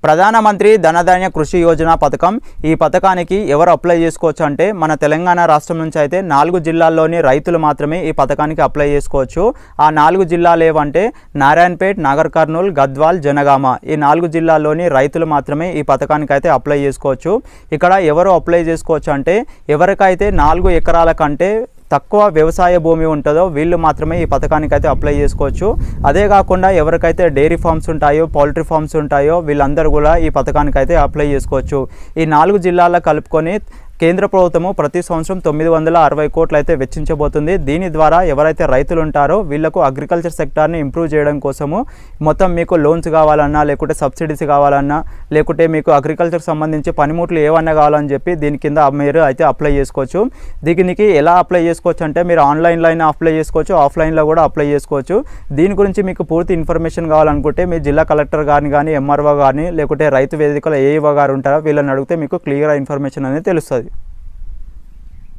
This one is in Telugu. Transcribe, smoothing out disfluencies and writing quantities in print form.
ప్రధానమంత్రి ధనధాన్య కృషి యోజన పథకం ఈ పథకానికి ఎవరు అప్లై చేసుకోవచ్చు అంటే మన తెలంగాణ రాష్ట్రం నుంచి అయితే 4 జిల్లాల్లోని రైతులు మాత్రమే ఈ పథకానికి అప్లై చేసుకోవచ్చు. ఆ 4 జిల్లాలు ఏవంటే నారాయణపేట్, నాగర్ కర్నూల్, గద్వాల్, జనగామ ఈ 4 జిల్లాల్లోని రైతులు మాత్రమే ఈ పథకానికి అయితే అప్లై చేసుకోవచ్చు. ఇక్కడ ఎవరు అప్లై చేసుకోవచ్చు అంటే ఎవరికైతే 4 ఎకరాల కంటే తక్కువ వ్యవసాయ భూమి ఉంటుందో వీళ్ళు మాత్రమే ఈ పథకానికి అయితే అప్లై చేసుకోవచ్చు. అదే కాకుండా ఎవరికైతే డైరీ ఫార్మ్స్ ఉంటాయో, పౌల్ట్రీ ఫార్మ్స్ ఉంటాయో వీళ్ళందరూ కూడా ఈ పథకానికి అయితే అప్లై చేసుకోవచ్చు. ఈ 4 జిల్లాల కలుపుకొని కేంద్ర ప్రభుత్వము ప్రతి సంవత్సరం 960 కోట్లు అయితే వెచ్చించబోతుంది. దీని ద్వారా ఎవరైతే రైతులు ఉంటారో వీళ్లకు అగ్రికల్చర్ సెక్టార్ని ఇంప్రూవ్ చేయడం కోసము మొత్తం మీకు లోన్స్ కావాలన్నా, లేకుంటే సబ్సిడీస్ కావాలన్నా, లేకుంటే మీకు అగ్రికల్చర్ సంబంధించి పనిముట్లు ఏమన్నా కావాలని చెప్పి దీని కింద మీరు అయితే అప్లై చేసుకోవచ్చు. దీనికి ఎలా అప్లై చేసుకోవచ్చు అంటే మీరు ఆన్లైన్లో అయినా అప్లై చేసుకోవచ్చు, ఆఫ్లైన్లో కూడా అప్లై చేసుకోవచ్చు. దీని గురించి మీకు పూర్తి ఇన్ఫర్మేషన్ కావాలనుకుంటే మీ జిల్లా కలెక్టర్ గారిని కానీ, ఎంఆర్ఓ గారిని, లేకుంటే రైతు వేదికలో ఏఈఓ గారు ఉంటారో వీళ్ళని అడిగితే మీకు క్లియర్ ఇన్ఫర్మేషన్ అనేది తెలుస్తుంది.